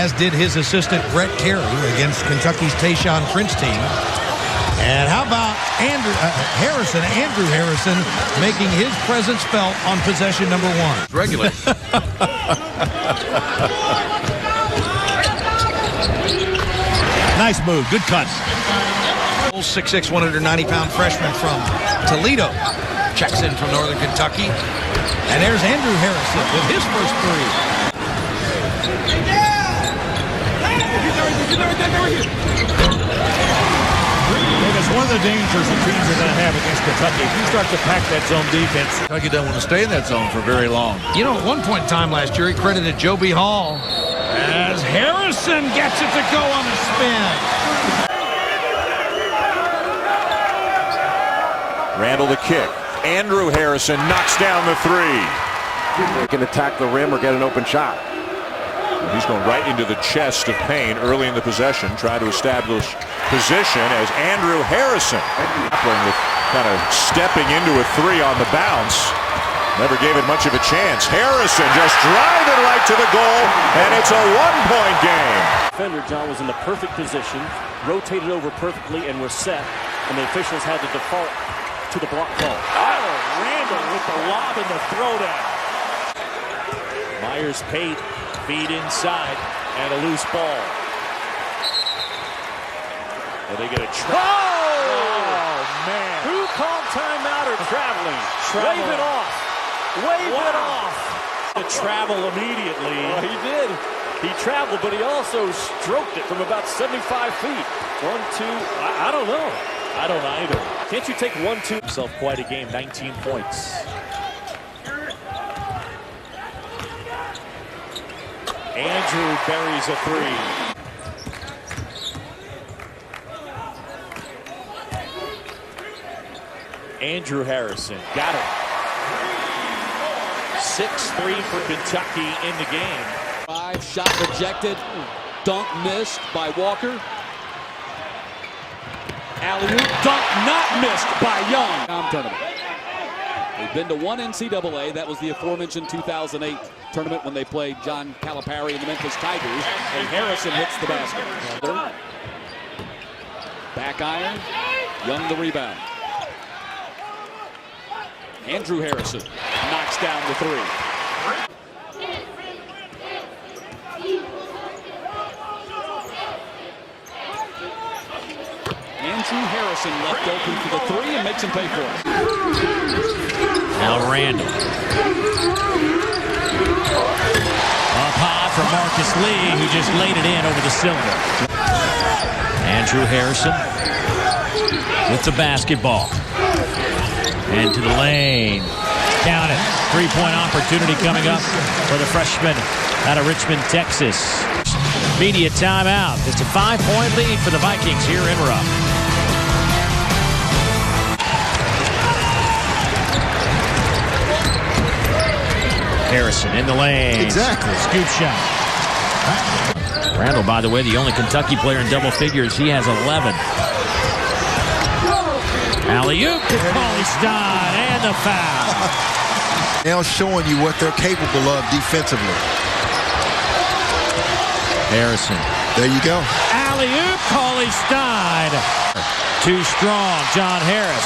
as did his assistant Brett Carey against Kentucky's Tayshaun Prince team. And how about Andrew Harrison making his presence felt on possession number 1. Regular. Nice move. Good cut. 6'6", 190-pound freshman from Toledo checks in from Northern Kentucky. And there's Andrew Harrison with his first three. It's one of the dangers that teams are going to have against Kentucky. If you start to pack that zone defense, Kentucky doesn't want to stay in that zone for very long. You know, at one point in time last year, he credited Joby Hall as Harrison gets it to go on a spin. Randall the kick. Andrew Harrison knocks down the three. They can attack the rim or get an open shot. He's going right into the chest of Payne early in the possession, trying to establish position as Andrew Harrison with kind of stepping into a three on the bounce. Never gave it much of a chance. Harrison just driving right to the goal, and it's a one-point game. Defender John was in the perfect position, rotated over perfectly, and was set, and the officials had to default to the block call. Oh, Randall with the lob and the throwdown. Myers Pate, feed inside, and a loose ball. And they get a trap. Oh, man. Who called timeout or traveling? Wave it off. Wave it off. To travel immediately. Well, he did. He traveled, but he also stroked it from about 75 feet. 1, 2, I don't know. I don't either. Can't you take 1, 2? Himself quite a game, 19 points. Andrew buries a three. Andrew Harrison got it. 6-3 for Kentucky in the game. Shot rejected. Dunk missed by Walker. Alley-oop dunk not missed by Young. Tournament. They've been to one NCAA. That was the aforementioned 2008 tournament when they played John Calipari and the Memphis Tigers. And Harrison hits the basket. Back iron. Young the rebound. Andrew Harrison knocks down the three. Andrew Harrison left open for the three and makes him pay for it. Now Randall. Up high for Marcus Lee, who just laid it in over the cylinder. Andrew Harrison with the basketball. And to the lane. Count it. Three-point opportunity coming up for the freshman out of Richmond, Texas. Media timeout. It's a 5-point lead for the Vikings here in Rupp. Harrison in the lane. Exactly. Scoop shot. Randall, by the way, the only Kentucky player in double figures. He has 11. Alley-oop to Cauley-Stein and the foul. Now showing you what they're capable of defensively. Harrison. There you go. Alley-oop, Cauley-Stein. Too strong, John Harris.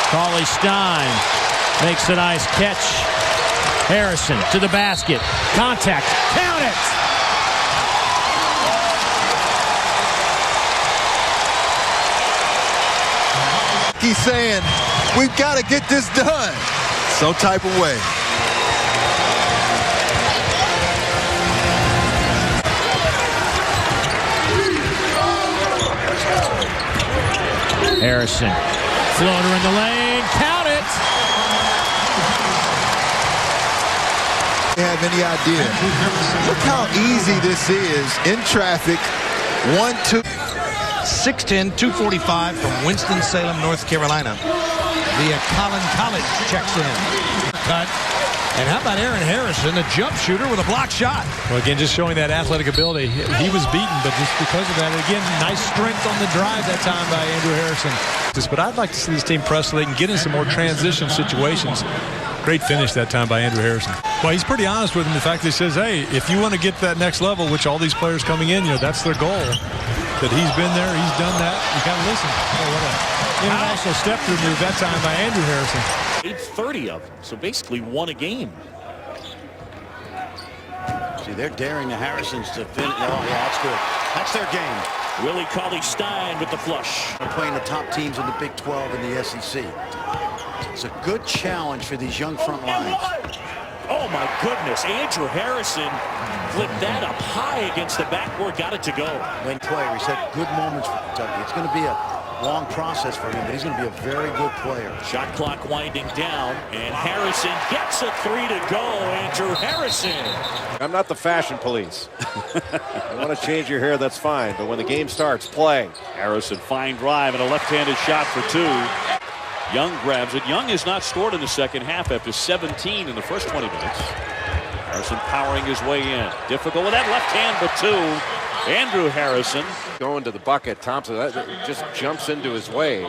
Cauley-Stein makes a nice catch. Harrison to the basket. Contact. Count it. He's saying, we've got to get this done. Some type of way. Harrison. Floater in the lane. Count it. Have any idea? Look how easy this is in traffic. 1-2. 6'10", 245 from Winston-Salem, North Carolina. Via Collin College checks in. Cut. And how about Aaron Harrison, a jump shooter with a block shot? Well, again, just showing that athletic ability. He was beaten, but just because of that, again, nice strength on the drive that time by Andrew Harrison. But I'd like to see this team press so they can get in some more transition situations. Great finish that time by Andrew Harrison. Well, he's pretty honest with him. The fact that he says, hey, if you want to get to that next level, which all these players coming in, that's their goal. That he's been there, he's done that. You got to listen. Oh, what an international step through move that time by Andrew Harrison. Made 30 of them, so basically won a game. See, they're daring the Harrisons to finish. Oh, yeah, that's good. That's their game. Willie Cauley-Stein with the flush. They're playing the top teams in the Big 12 and the SEC. It's a good challenge for these young front lines. Oh, my goodness. Andrew Harrison flipped that up high against the backboard. Got it to go. Lane player, he's had good moments for Kentucky. It's going to be a long process for him, but he's going to be a very good player. Shot clock winding down, and Harrison gets a 3 to go. Andrew Harrison. I'm not the fashion police. You want to change your hair, that's fine. But when the game starts, play. Harrison, fine drive and a left-handed shot for 2. Young grabs it. Young has not scored in the second half after 17 in the first 20 minutes. Harrison powering his way in. Difficult with that left hand, but 2. Andrew Harrison. Going to the bucket, Thompson that just jumps into his way.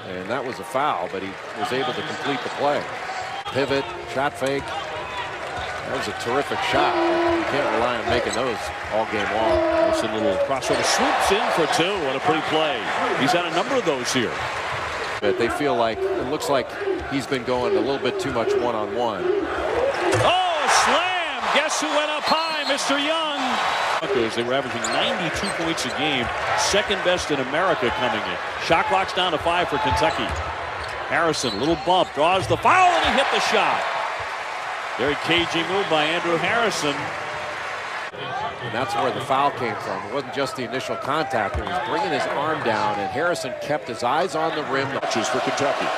And that was a foul, but he was able to complete the play. Pivot, shot fake. That was a terrific shot. You can't rely on making those all game long. Harrison, a little crossover, swoops in for 2. What a pretty play. He's had a number of those here. But they feel like, it looks like he's been going a little bit too much one-on-one. Oh, slam! Guess who went up high? Mr. Young. They were averaging 92 points a game, second best in America coming in. Shot clock's down to 5 for Kentucky. Harrison, little bump, draws the foul, and he hit the shot. Very cagey move by Andrew Harrison. And that's where the foul came from. It wasn't just the initial contact. It was bringing his arm down, and Harrison kept his eyes on the rim. Touches for Kentucky.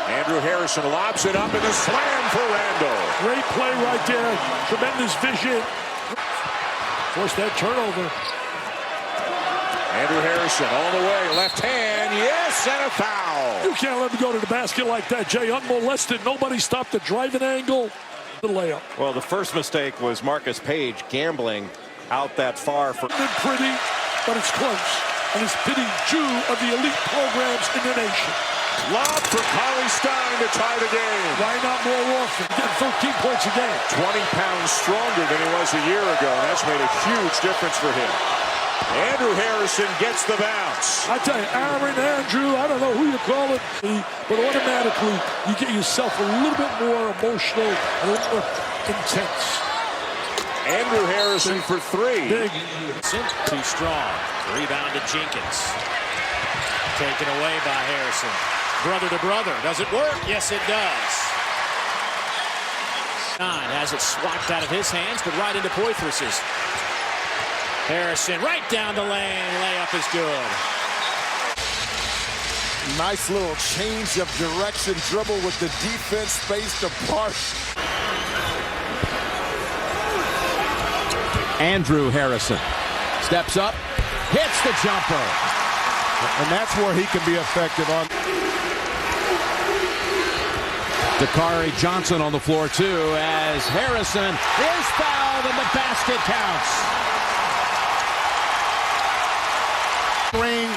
Andrew Harrison lobs it up, and a slam for Randall. Great play right there. Tremendous vision. Forced that turnover. Andrew Harrison all the way, left hand, yes, and a foul. You can't let him go to the basket like that, Jay. Unmolested. Nobody stopped the driving angle. The layup. Well, the first mistake was Marcus Page gambling out that far. For pretty, but it's close. And it's pitting 2 of the elite programs in the nation. Lob for Cauley-Stein to tie the game. Why not more often? Getting 13 points a game. 20 pounds stronger than he was a year ago, and that's made a huge difference for him. Andrew Harrison gets the bounce. I tell you, Aaron, Andrew, I don't know who you call it, but automatically you get yourself a little bit more emotional, a little more intense. Andrew Harrison for 3. Big. Too strong. Rebound to Jenkins. Taken away by Harrison. Brother to brother. Does it work? Yes, it does. 9 has it swapped out of his hands, but right into Poitras's. Harrison right down the lane. Layup is good. Nice little change of direction dribble with the defense spaced apart. Andrew Harrison steps up, hits the jumper. And that's where he can be effective on. Dakari Johnson on the floor too as Harrison is fouled and the basket counts. Ring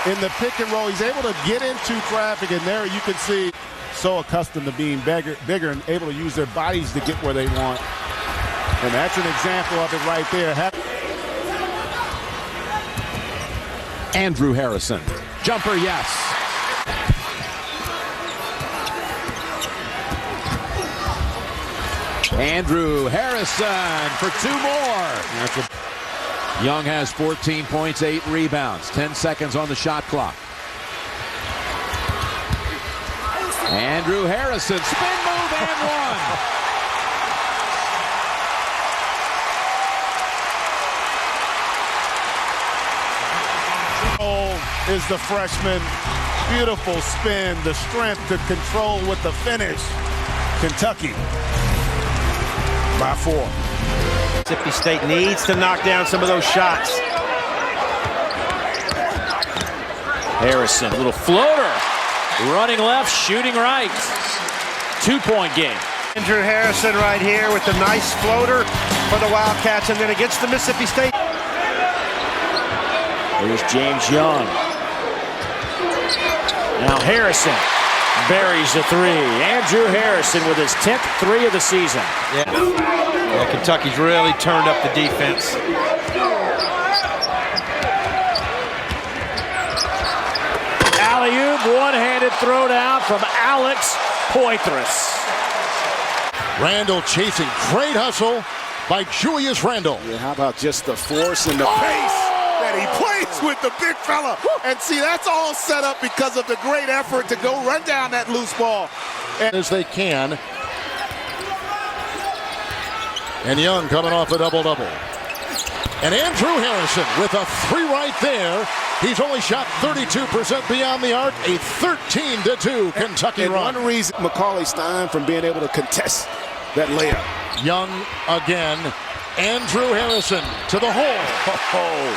in the pick and roll, he's able to get into traffic, and there you can see so accustomed to being bigger and able to use their bodies to get where they want. And that's an example of it right there. Andrew Harrison. Jumper, yes. Andrew Harrison for 2 more. Young has 14 points, 8 rebounds, 10 seconds on the shot clock. Andrew Harrison, spin move and 1. Is the freshman. Beautiful spin, the strength to control with the finish. Kentucky by 4. Mississippi State needs to knock down some of those shots. Harrison, a little floater. Running left, shooting right. 2-point game. Andrew Harrison right here with the nice floater for the Wildcats, and then against the Mississippi State. There's James Young. Now Harrison Buries the three. Andrew Harrison with his 10th three of the season. Yeah. Well, Kentucky's really turned up the defense. Alley-oop, one-handed throw down from Alex Poitras. Randall chasing. Great hustle by Julius Randall. Yeah, how about just the force and the pace that he plays with the big fella. And see, that's all set up because of the great effort to go run down that loose ball. As they can. And Young coming off a double-double. And Andrew Harrison with a three right there. He's only shot 32% beyond the arc. A 13-2 Kentucky run. One reason Macaulay Stein from being able to contest that layup. Young again. Andrew Harrison to the hole.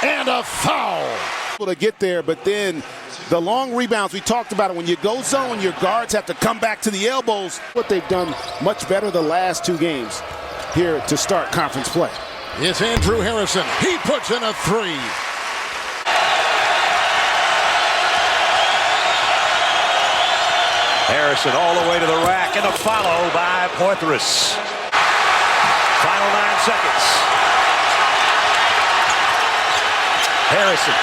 And a foul. To get there, but then the long rebounds, we talked about it. When you go zone, your guards have to come back to the elbows. What they've done much better the last two games here to start conference play. It's Andrew Harrison. He puts in a three. Harrison all the way to the rack and a follow by Poitras. Final 9 seconds. Harrison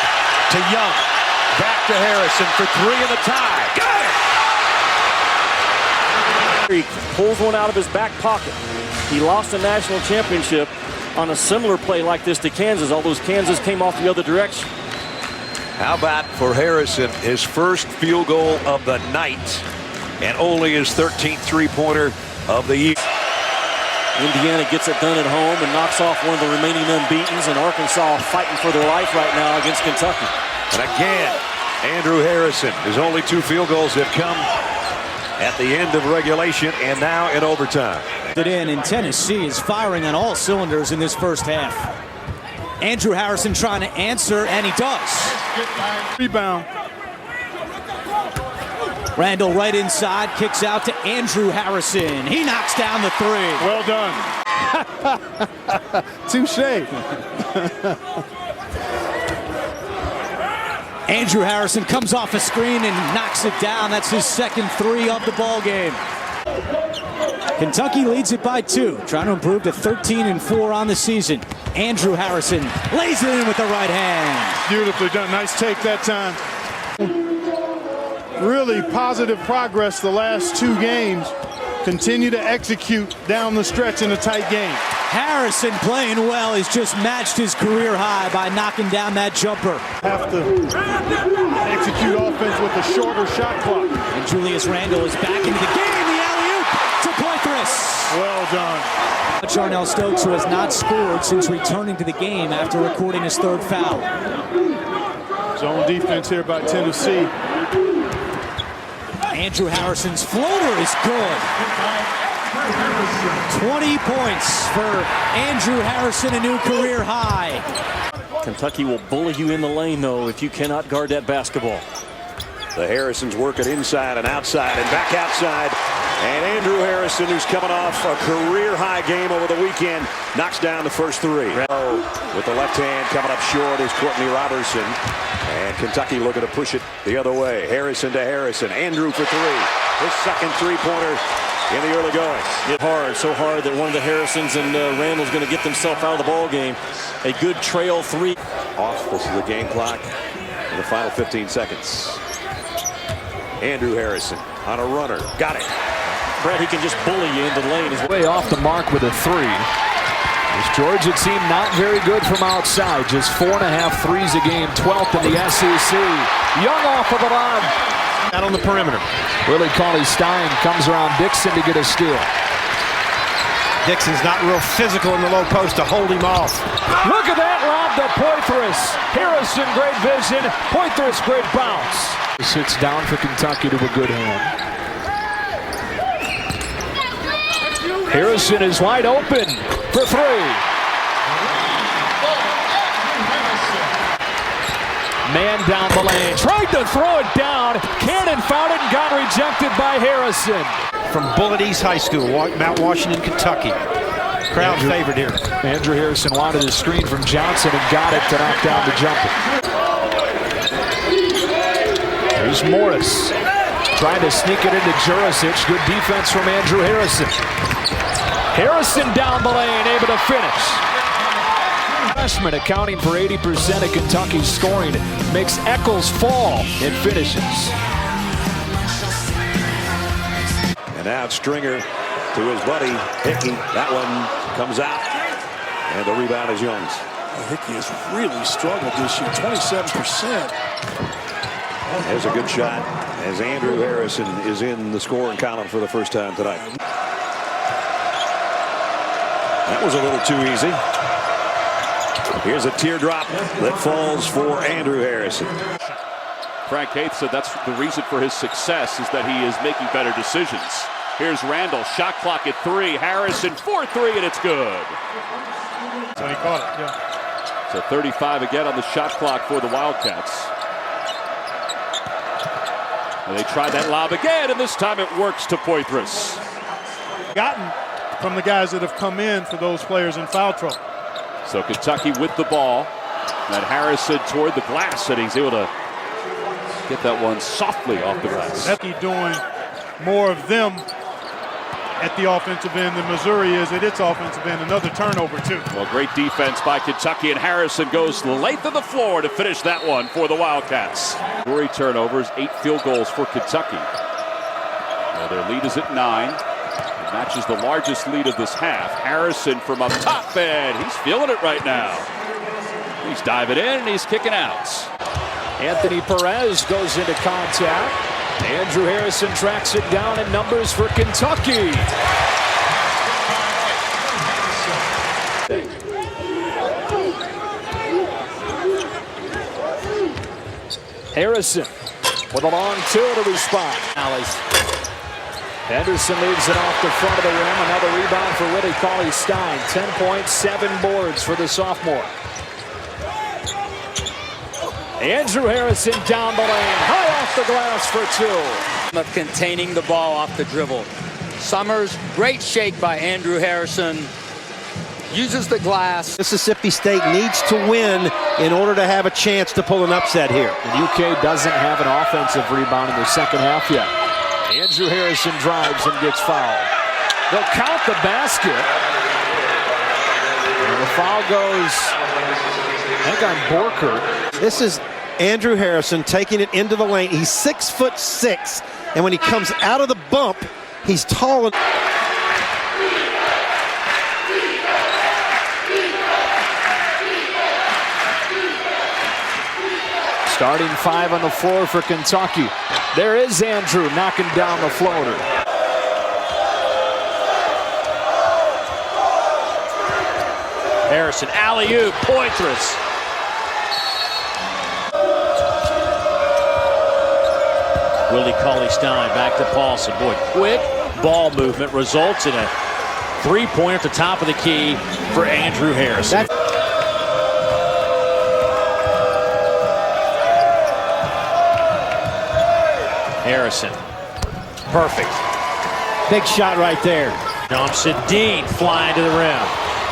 to Young. Back to Harrison for three in the tie. Got it! He pulls one out of his back pocket. He lost a national championship on a similar play like this to Kansas, although Kansas came off the other direction. How about for Harrison, his first field goal of the night and only his 13th three-pointer of the year. Indiana gets it done at home and knocks off one of the remaining unbeatens, and Arkansas fighting for their life right now against Kentucky. And again, Andrew Harrison. His only two field goals have come at the end of regulation and now in overtime. In Tennessee is firing on all cylinders in this first half. Andrew Harrison trying to answer, and he does. Rebound. Randall right inside, kicks out to Andrew Harrison. He knocks down the three. Well done. Touche. Andrew Harrison comes off a screen and knocks it down. That's his second three of the ball game. Kentucky leads it by 2, trying to improve to 13-4 on the season. Andrew Harrison lays it in with the right hand. Beautifully done. Nice take that time. Really positive progress the last 2 games. Continue to execute down the stretch in a tight game. Harrison playing well. He's just matched his career high by knocking down that jumper. Have to execute offense with a shorter shot clock. And Julius Randall is back into the game. The alley-oop to Poitras. Well done. Charnell Stokes, who has not scored since returning to the game after recording his 3rd foul. Zone defense here by Tennessee. Andrew Harrison's floater is good. 20 points for Andrew Harrison, a new career high. Kentucky will bully you in the lane, though, if you cannot guard that basketball. The Harrisons working inside and outside and back outside. And Andrew Harrison, who's coming off a career-high game over the weekend, knocks down the first three. With the left hand coming up short is Courtney Robertson. And Kentucky looking to push it the other way. Harrison to Harrison. Andrew for three. His second three-pointer in the early going. Hit hard, so hard that one of the Harrisons and Randall's going to get themselves out of the ball game. A good trail three. Off. This is the game clock in the final 15 seconds. Andrew Harrison on a runner. Got it. Brett, he can just bully you into the lane. He's way off the mark with a three. As Georgia team not very good from outside. Just 4.5 threes a game, 12th in the SEC. Young off of the line. Out on the perimeter. Willie Cauley-Stein comes around Dixon to get a steal. Dixon's not real physical in the low post to hold him off. Look at that lob to Poitras. Harrison, great vision. Poitras, great bounce. Sits down for Kentucky to a good hand. Harrison is wide open for three. Man down the lane, tried to throw it down. Cannon found it and got rejected by Harrison. From Bullitt East High School, Mount Washington, Kentucky. Crowd favorite here. Andrew Harrison wanted a screen from Johnson and got it to knock down the jumper. There's Morris. Trying to sneak it into Jurisic. Good defense from Andrew Harrison. Harrison down the lane, able to finish. Freshman accounting for 80% of Kentucky's scoring. Makes Eccles fall and finishes. And now Stringer to his buddy Hickey. That one comes out. And the rebound is Young's. Hickey has really struggled this year, 27%. There's a good shot as Andrew Harrison is in the scoring column for the first time tonight. That was a little too easy. Here's a teardrop that falls for Andrew Harrison. Frank Haith said that's the reason for his success is that he is making better decisions. Here's Randall, shot clock at 3. Harrison 4-3, and it's good. So he caught it, yeah. So 35 again on the shot clock for the Wildcats. And they try that lob again, and this time it works to Poitras. Gotten from the guys that have come in for those players in foul trouble. So Kentucky with the ball. And Harrison toward the glass, and he's able to get that one softly off the glass. Kentucky doing more of them at the offensive end than Missouri is at its offensive end. Another turnover, too. Well, great defense by Kentucky, and Harrison goes the length of the floor to finish that one for the Wildcats. 3 turnovers, 8 field goals for Kentucky. Well, their lead is at 9. It matches the largest lead of this half. Harrison from up top, and he's feeling it right now. He's diving in, and he's kicking out. Anthony Perez goes into contact. Andrew Harrison tracks it down in numbers for Kentucky. Harrison with a long 2 to respond. Henderson leaves it off the front of the rim. Another rebound for Willie Cauley-Stein. 10 points, 7 boards for the sophomore. Andrew Harrison down the lane, high off the glass for 2. Of containing the ball off the dribble. Summers, great shake by Andrew Harrison. Uses the glass. Mississippi State needs to win in order to have a chance to pull an upset here. And UK doesn't have an offensive rebound in the second half yet. Andrew Harrison drives and gets fouled. They'll count the basket. And the foul goes, I think, on Borker. This is Andrew Harrison taking it into the lane. He's 6'6", and when he comes out of the bump, he's tall. Starting 5 on the floor for Kentucky. There is Andrew knocking down the floater. Harrison, alley-oop, Poitras. Willie Cauley-Stein back to Paulson. Boy, quick ball movement results in a 3-pointer at the top of the key for Andrew Harrison. Harrison, perfect. Big shot right there. Johnson, Dean flying to the rim.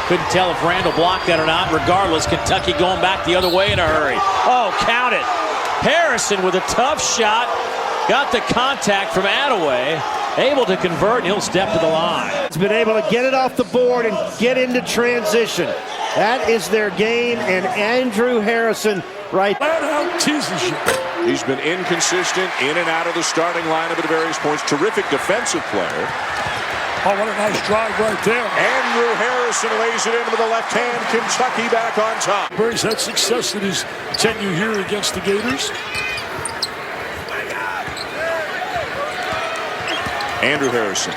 Couldn't tell if Randall blocked that or not. Regardless, Kentucky going back the other way in a hurry. Oh, count it. Harrison with a tough shot. Got the contact from Attaway. Able to convert, and he'll step to the line. He's been able to get it off the board and get into transition. That is their game, and Andrew Harrison right out teases you. He's been inconsistent in and out of the starting lineup at various points. Terrific defensive player. Oh, what a nice drive right there. Andrew Harrison lays it in with the left hand. Kentucky back on top. He's had success in his tenure here against the Gators. Andrew Harrison.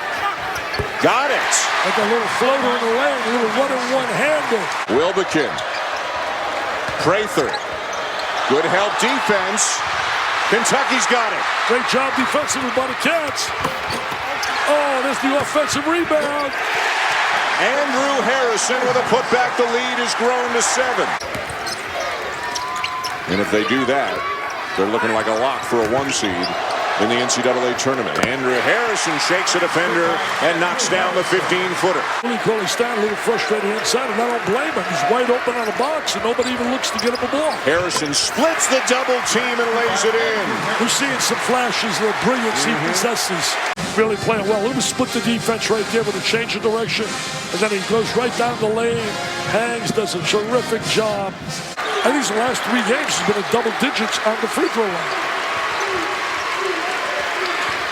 Got it. Like a little floater in the lane, a little one-on-one-hander. Wilbekin. Prather. Good help defense. Kentucky's got it. Great job defensively by the Cats. Oh, there's the offensive rebound. Andrew Harrison with a putback. The lead has grown to 7. And if they do that, they're looking like a lock for a 1 seed in the NCAA tournament. Andrew Harrison shakes a defender and knocks down the 15-footer. Willie Cauley-Stein a little frustrated inside, and I don't blame him. He's wide open on the box, and nobody even looks to get him a ball. Harrison splits the double team and lays it in. We're seeing some flashes of the brilliance he possesses. Really playing well. Look at him split the defense right there with a change of direction, and then he goes right down the lane. Hangs does a terrific job. I think the last 3 games has been in double digits on the free throw line.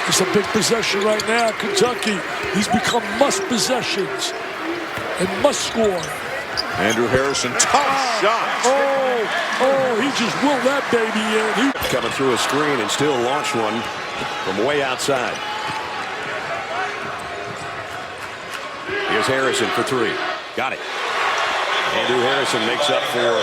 It's a big possession right now. Kentucky, he's become must possessions and must score. Andrew Harrison, tough shot. Oh, he just willed that baby in. Coming through a screen and still launched one from way outside. Here's Harrison for 3. Got it. Andrew Harrison makes up for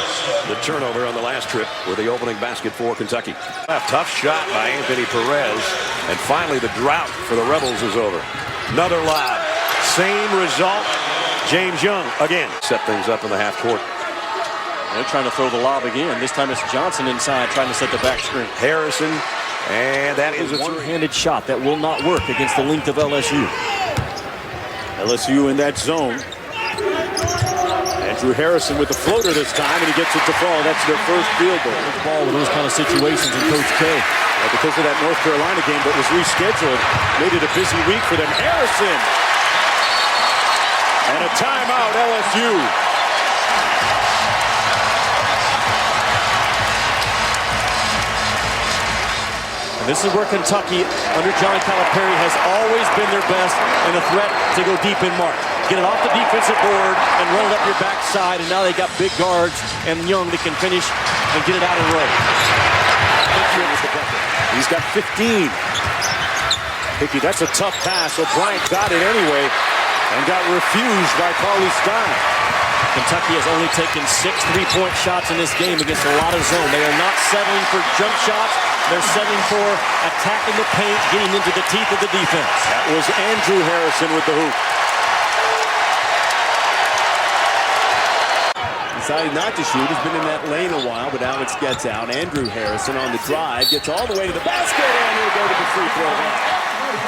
the turnover on the last trip with the opening basket for Kentucky. A tough shot by Anthony Perez. And finally the drought for the Rebels is over. Another lob. Same result. James Young again. Set things up in the half court. They're trying to throw the lob again. This time it's Johnson inside trying to set the back screen. Harrison. And that is a one-handed shot that will not work against the length of LSU. LSU in that zone. Andrew Harrison with the floater this time, and he gets it to fall. That's their first field goal. Ball with those kind of situations in Coach K. Because of that North Carolina game that was rescheduled, made it a busy week for them. Harrison! And a timeout, LSU. And this is where Kentucky, under John Calipari, has always been their best and a threat to go deep in mark. Get it off the defensive board and roll it up your backside, and now they got big guards and Young that can finish and get it out of the road. He's got 15. Hickey, that's a tough pass, so Bryant got it anyway and got refused by Cauley-Stein. Kentucky has only taken 6 3-point shots in this game against a lot of zone. They are not settling for jump shots. They're settling for attacking the paint, getting into the teeth of the defense. That was Andrew Harrison with the hoop. Decided not to shoot. He's been in that lane a while, but Alex gets out. Andrew Harrison on the drive, gets all the way to the basket, and he'll go to the free throw line.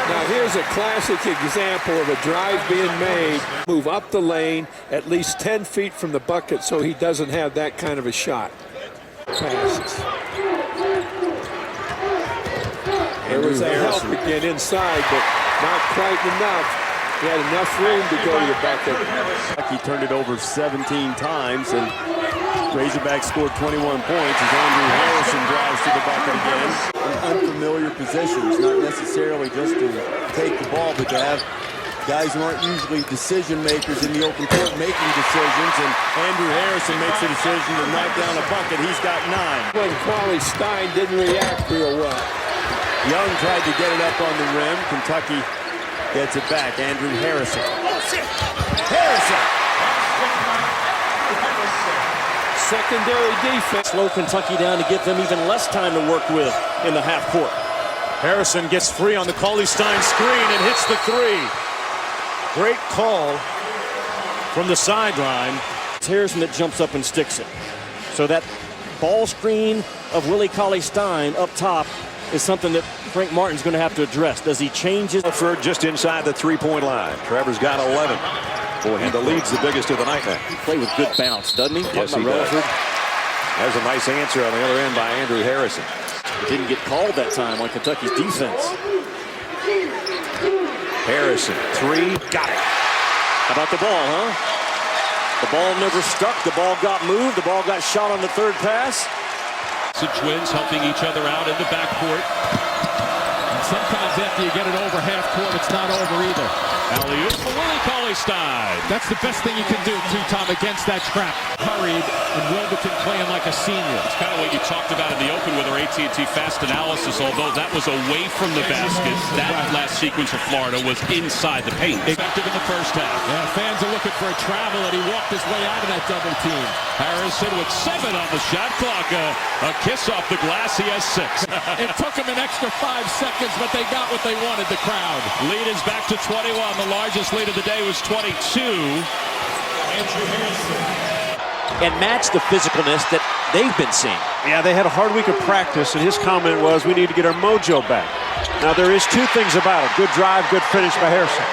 Now here's a classic example of a drive being made. Move up the lane at least 10 feet from the bucket so he doesn't have that kind of a shot. Passes. There was a help to get inside, but not quite enough. He had enough room to go to the bucket. He turned it over 17 times, and Razorbacks scored 21 points as Andrew Harrison drives to the bucket again. Unfamiliar positions, not necessarily just to take the ball, but to have guys who aren't usually decision makers in the open court making decisions, and Andrew Harrison makes a decision to knock down a bucket. He's got 9. When Cauley-Stein didn't react real well. Young tried to get it up on the rim. Kentucky gets it back. Andrew Harrison. Harrison! Secondary defense. Slow Kentucky down to give them even less time to work with in the half court. Harrison gets free on the Cauley-Stein screen and hits the 3. Great call from the sideline. It's Harrison that jumps up and sticks it. So that ball screen of Willie Cauley-Stein up top is something that Frank Martin's going to have to address. Does he change his... For just inside the 3-point line. Trevor's got 11. Boy, and the lead's the biggest of the night now. He played with good bounce, doesn't he? Yes, he does. There's a nice answer on the other end by Andrew Harrison. He didn't get called that time on Kentucky's defense. Harrison, 3, got it. How about the ball, huh? The ball never stuck. The ball got moved. The ball got shot on the 3rd pass. The twins helping each other out in the backcourt. And sometimes after you get it over half court, it's not over either. Alley-oop for Willie Cauley-Stein. That's the best thing you can do, Tom, against that trap. Hurried, and Wilberton playing like a senior. It's kind of what you talked about in the open with our AT&T fast analysis, although that was away from the basket. That last sequence for Florida was inside the paint. Effective in the first half. Yeah, fans are looking for a travel, and he walked his way out of that double team. Harrison with 7 on the shot clock. A kiss off the glass. He has 6. It took him an extra 5 seconds, but they got what they wanted, the crowd. Lead is back to 21. The largest lead of the day was 22. Andrew Harrison. and match the physicalness that they've been seeing. Yeah, they had a hard week of practice, and his comment was, we need to get our mojo back. Now, there is two things about it. Good drive, good finish by Harrison.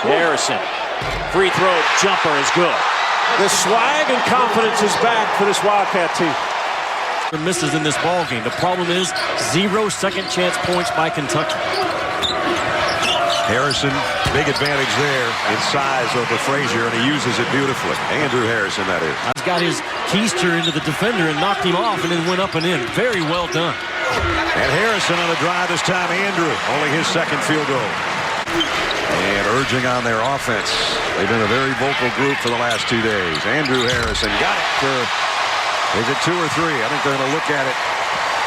Harrison, free throw jumper is good. The swag and confidence is back for this Wildcat team. Misses in this ball game. The problem is 0 second chance points by Kentucky. Harrison, big advantage there in size over Frazier, and he uses it beautifully. Andrew Harrison, that is. He's got his keister into the defender and knocked him off and then went up and in. Very well done. And Harrison on the drive this time. Andrew, only his second field goal. And urging on their offense. They've been a very vocal group for the last 2 days. Andrew Harrison got it for, is it 2 or 3? I think they're going to look at it.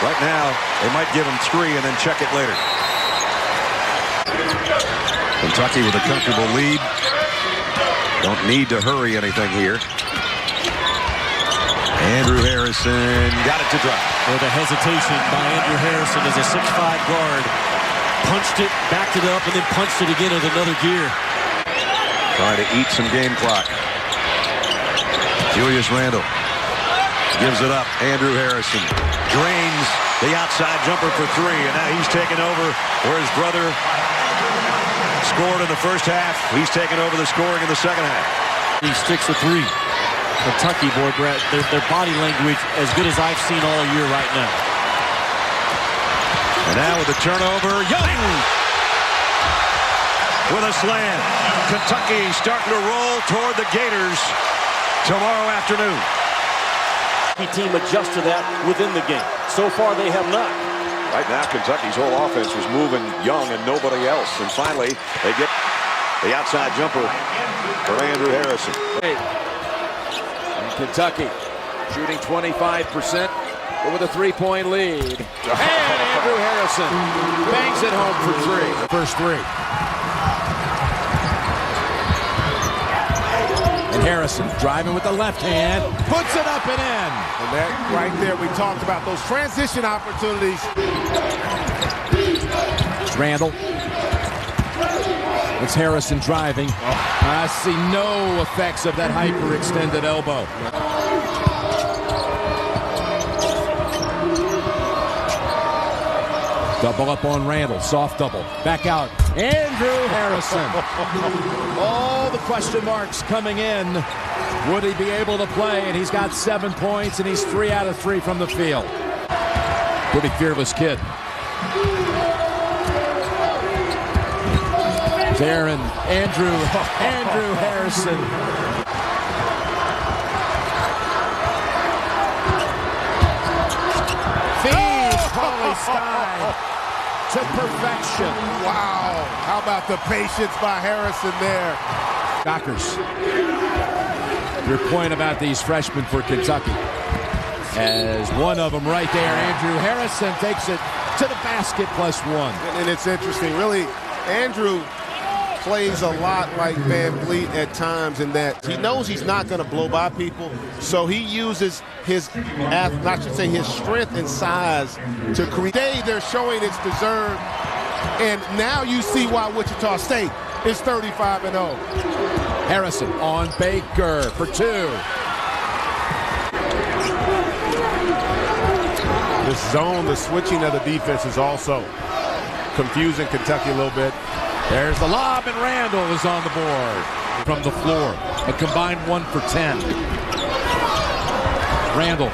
Right now, they might give him 3 and then check it later. Kentucky with a comfortable lead. Don't need to hurry anything here. Andrew Harrison got it to drop. With a hesitation by Andrew Harrison as a 6'5" guard. Punched it, backed it up, and then punched it again with another gear. Trying to eat some game clock. Julius Randle gives it up. Andrew Harrison drains the outside jumper for 3, and now he's taken over where his brother scored in the first half. He's taken over the scoring in the second half. He sticks with 3. Kentucky, boy, Brett, their body language as good as I've seen all year right now. And now with the turnover, Young with a slam. Kentucky starting to roll toward the Gators tomorrow afternoon. The team adjusts to that within the game. So far, they have not. Right now, Kentucky's whole offense was moving Young and nobody else. And finally, they get the outside jumper for Andrew Harrison. And Kentucky shooting 25%, but with a 3-point lead. And Andrew Harrison bangs it home for 3. First 3. And Harrison driving with the left hand, puts it up and in. And that right there, we talked about those transition opportunities. It's Randle. It's Harrison driving. I see no effects of that hyperextended elbow. Double up on Randle, soft double, back out, Andrew Harrison. All the question marks coming in. Would he be able to play? And he's got 7 points, and he's 3 out of 3 from the field. Pretty fearless kid. Darren, Andrew Harrison. Feeds Cauley-Stein to perfection. Wow. How about the patience by Harrison there? Dockers. Your point about these freshmen for Kentucky. As one of them right there, Andrew Harrison takes it to the basket +1. And it's interesting, really, Andrew plays a lot like Van Vliet at times in that he knows he's not going to blow by people, so he uses his strength and size to create. Today they're showing it's deserved, and now you see why Wichita State is 35-0. Harrison on Baker for 2. This zone, the switching of the defense is also confusing Kentucky a little bit. There's the lob, and Randle is on the board from the floor. A combined 1 for 10. Randle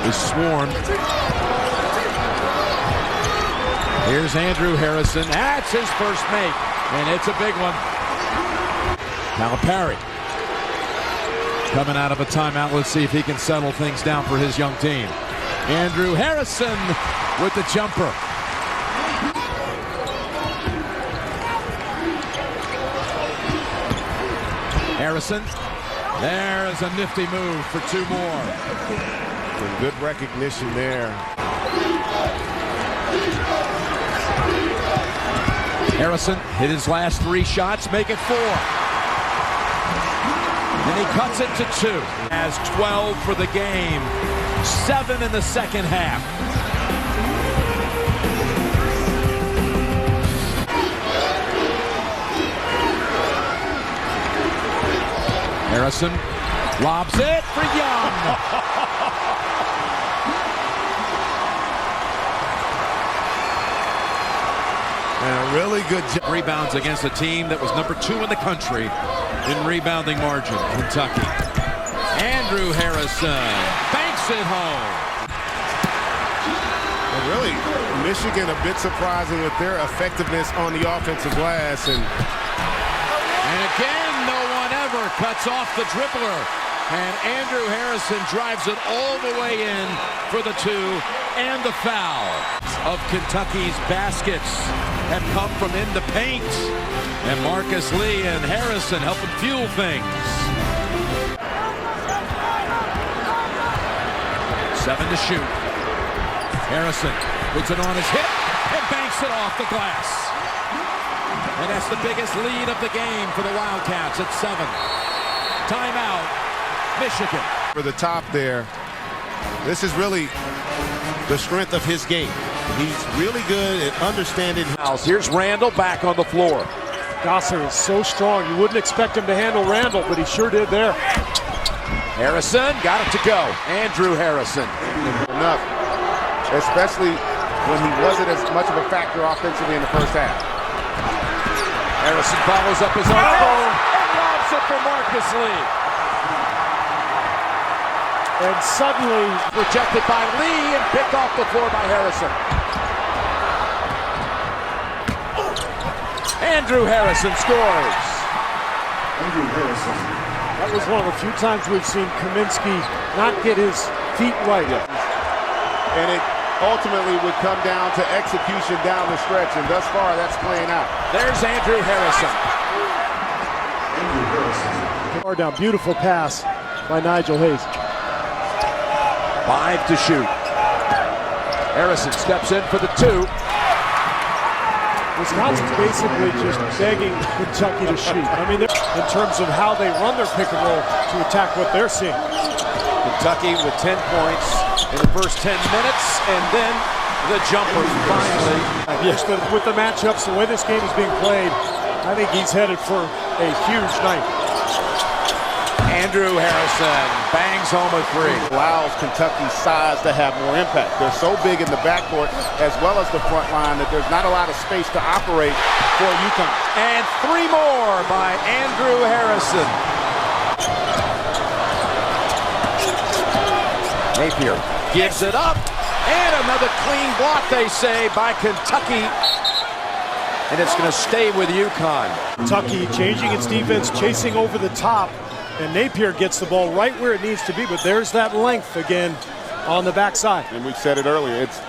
is swarmed. Here's Andrew Harrison. That's his first make, and it's a big one. Calipari coming out of a timeout. Let's see if he can settle things down for his young team. Andrew Harrison with the jumper. Harrison, there's a nifty move for 2 more. Some good recognition there. Harrison hit his last 3 shots, make it 4. And he cuts it to 2. Has 12 for the game, 7 in the second half. Harrison lobs it for Young. And a really good job. Rebounds against a team that was number 2 in the country in rebounding margin, Kentucky. Andrew Harrison banks it home. And really, Michigan a bit surprising with their effectiveness on the offensive glass. And again, no one ever cuts off the dribbler. And Andrew Harrison drives it all the way in for the 2 and the foul. Of Kentucky's baskets have come from in the paint. And Marcus Lee and Harrison helping fuel things. 7 to shoot. Harrison puts it on his hip and banks it off the glass. And that's the biggest lead of the game for the Wildcats at 7. Timeout, Michigan. For the top there, this is really the strength of his game. He's really good at understanding. Here's Randall back on the floor. Gosser is so strong. You wouldn't expect him to handle Randall, but he sure did there. Harrison got it to go. Andrew Harrison. Enough, especially when he wasn't as much of a factor offensively in the first half. Harrison follows up his own and lobs it for Marcus Lee. And suddenly rejected by Lee and picked off the floor by Harrison. Andrew Harrison scores. Andrew Harrison. That was one of the few times we've seen Kaminsky not get his feet right. And it ultimately would come down to execution down the stretch, and thus far that's playing out. There's Andrew Harrison. Andrew Harrison. Far down, beautiful pass by Nigel Hayes. 5 to shoot. Harrison steps in for the 2. Wisconsin's basically just begging Kentucky to shoot. I mean, in terms of how they run their pick and roll to attack what they're seeing. Kentucky with 10 points in the first 10 minutes, and then the jumper finally. Yes, but with the matchups, the way this game is being played, I think he's headed for a huge night. Andrew Harrison bangs home a 3. Allows Kentucky's size to have more impact. They're so big in the backcourt as well as the front line that there's not a lot of space to operate for UConn. And 3 more by Andrew Harrison. Napier gives it up. And another clean block, they say, by Kentucky. And it's going to stay with UConn. Kentucky changing its defense, chasing over the top. And Napier gets the ball right where it needs to be, but there's that length again on the backside. And we said it earlier, it's,